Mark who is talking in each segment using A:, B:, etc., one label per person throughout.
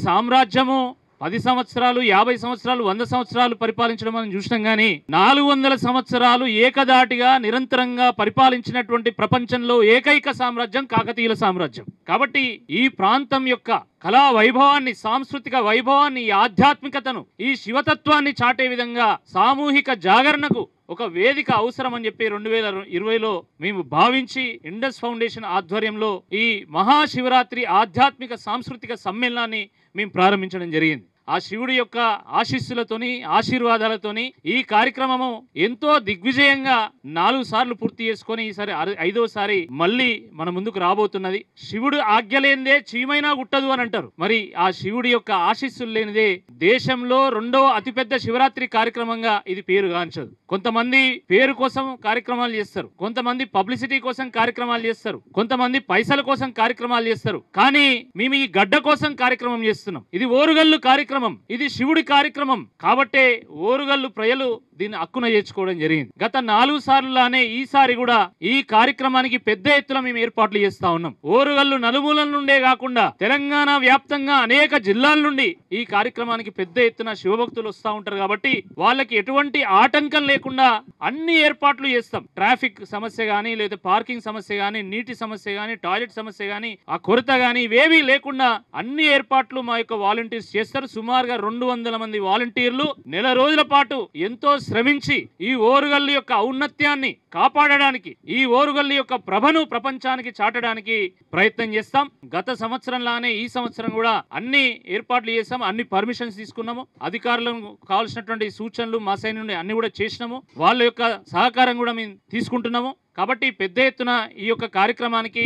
A: సామ్రాజ్యము 10 సంవత్సరాలు 50 సంవత్సరాలు 100 సంవత్సరాలు పరిపాలించడం మనం చూసినాం కానీ 400 సంవత్సరాలు ఏకదాటిగా నిరంతరంగా పరిపాలించినటువంటి ప్రపంచంలో ఏకైక సామ్రాజ్యం కాకతీయుల సామ్రాజ్యం. కాబట్టి ఈ ప్రాంతం యొక్క కళా వైభవాన్ని, సాంస్కృతిక వైభవాన్ని, ఆధ్యాత్మికతను, ఈ శివతత్వాన్ని చాటే విధంగా సామూహిక జాగరణకు ఒక వేదిక అవసరం అని చెప్పి 2020లో మేము భావించి ఇండస్ ఫౌండేషన్ ఆధ్వర్యంలో ఈ మహాశివరాత్రి ఆధ్యాత్మిక సాంస్కృతిక సమ్మేళనాన్ని మేము ప్రారంభించడం జరిగింది. ఆ శివుడి యొక్క ఆశీస్సులతోని, ఆశీర్వాదాలతోని ఈ కార్యక్రమము ఎంతో దిగ్విజయంగా 4 సార్లు పూర్తి చేసుకొని ఈసారి 5వసారి మళ్ళీ మన ముందుకు రాబోతున్నది. శివుడు ఆజ్ఞ లేనిదే చీమైనా గుట్టదు అని అంటారు. మరి ఆ శివుడి యొక్క ఆశీస్సులు లేనిదే దేశంలో 2వ అతిపెద్ద శివరాత్రి కార్యక్రమంగా ఇది పేరుగాంచదు. కొంతమంది పేరు కోసం కార్యక్రమాలు చేస్తారు, కొంతమంది పబ్లిసిటీ కోసం కార్యక్రమాలు చేస్తారు, కొంతమంది పైసల కోసం కార్యక్రమాలు చేస్తారు. కానీ మేము ఈ గడ్డ కోసం కార్యక్రమం చేస్తున్నాం. ఇది ఓరుగల్లు కార్యక్రమం, ఇది శివుడి కార్యక్రమం. కాబట్టే ఓరుగల్లు ప్రజలు దీన్ని హక్కున చేర్చుకోవడం జరిగింది. గత 4 సార్లులానే ఈసారి కూడా ఈ కార్యక్రమానికి పెద్ద ఎత్తున మేము ఏర్పాట్లు చేస్తా ఉన్నాం. ఓరుగల్లు నలుమూలల నుండే కాకుండా తెలంగాణ వ్యాప్తంగా అనేక జిల్లాల నుండి ఈ కార్యక్రమానికి పెద్ద ఎత్తున శివభక్తులు వస్తూ ఉంటారు. కాబట్టి వాళ్ళకి ఎటువంటి ఆటంకం లేకుండా అన్ని ఏర్పాట్లు చేస్తాం. ట్రాఫిక్ సమస్య గానీ, లేదా పార్కింగ్ సమస్య గానీ, నీటి సమస్య గానీ, టాయిలెట్ సమస్య గానీ, ఆ కొరత గానీ ఇవేవీ లేకుండా అన్ని ఏర్పాట్లు మా యొక్క వాలంటీర్స్ చేస్తారు. సుమారుగా 200 మంది వాలంటీర్లు నెల రోజుల పాటు ఎంతో శ్రమించి ఈ ఓరుగల్లు యొక్క ఔన్నత్యాన్ని కాపాడడానికి, ఈ ఓరుగల్లు యొక్క ప్రభను ప్రపంచానికి చాటడానికి ప్రయత్నం చేస్తాం. గత సంవత్సరంలానే ఈ సంవత్సరం కూడా అన్ని ఏర్పాట్లు చేస్తాం, అన్ని పర్మిషన్స్ తీసుకున్నాము. అధికారులకు కావాల్సినటువంటి సూచనలు మా సైడ్ నుండి అన్ని కూడా చేసినాము. వాళ్ళ యొక్క సహకారం కూడా మేము తీసుకుంటున్నాము. కాబట్టి పెద్ద ఎత్తున ఈ యొక్క కార్యక్రమానికి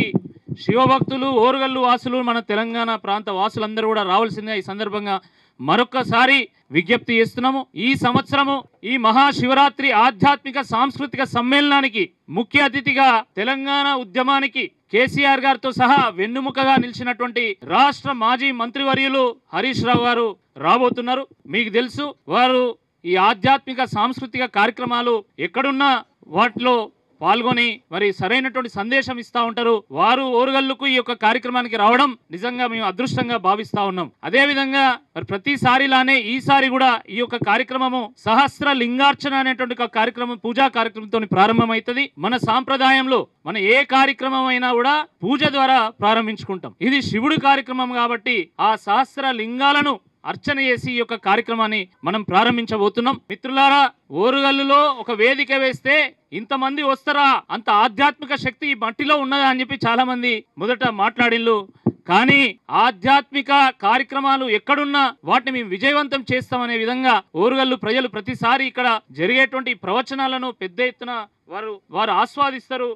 A: శివభక్తులు, ఓరుగల్లు వాసులు, మన తెలంగాణ ప్రాంత వాసులందరూ కూడా రావాల్సిందిగా ఈ సందర్భంగా మరొక్కసారి విజ్ఞప్తి చేస్తున్నాము. ఈ సంవత్సరము ఈ మహాశివరాత్రి ఆధ్యాత్మిక సాంస్కృతిక సమ్మేళనానికి ముఖ్య అతిథిగా తెలంగాణ ఉద్యమానికి కేసీఆర్ గారితో సహా వెన్నుముకగా నిలిచినటువంటి రాష్ట్ర మాజీ మంత్రివర్యులు హరీష్ రావు గారు రాబోతున్నారు. మీకు తెలుసు, వారు ఈ ఆధ్యాత్మిక సాంస్కృతిక కార్యక్రమాలు ఎక్కడున్నా వాటిలో పాల్గొని మరి సరైనటువంటి సందేశం ఇస్తా ఉంటారు. వారు ఓరుగల్లుకు ఈ యొక్క కార్యక్రమానికి రావడం నిజంగా మేము అదృష్టంగా భావిస్తా ఉన్నాం. అదే విధంగా మరి ప్రతిసారిలానే ఈసారి కూడా ఈ యొక్క కార్యక్రమము సహస్ర లింగార్చన అనేటువంటి ఒక కార్యక్రమం, పూజా కార్యక్రమంతో ప్రారంభమవుతుంది. మన సాంప్రదాయంలో మన ఏ కార్యక్రమం అయినా కూడా పూజ ద్వారా ప్రారంభించుకుంటాం. ఇది శివుడి కార్యక్రమం కాబట్టి ఆ సహస్ర లింగాలను అర్చన చేసి ఈ యొక్క కార్యక్రమాన్ని మనం ప్రారంభించబోతున్నాం. మిత్రులారా, ఓరుగల్లులో ఒక వేదిక వేస్తే ఇంతమంది వస్తారా, అంత ఆధ్యాత్మిక శక్తి ఈ మట్టిలో ఉన్నదా అని చెప్పి చాలా మంది మొదట మాట్లాడిల్లు. కానీ ఆధ్యాత్మిక కార్యక్రమాలు ఎక్కడున్నా వాటిని మేము విజయవంతం చేస్తామనే విధంగా ఓరుగల్లు ప్రజలు ప్రతిసారి ఇక్కడ జరిగేటువంటి ప్రవచనాలను పెద్ద ఎత్తున వారు ఆస్వాదిస్తారు.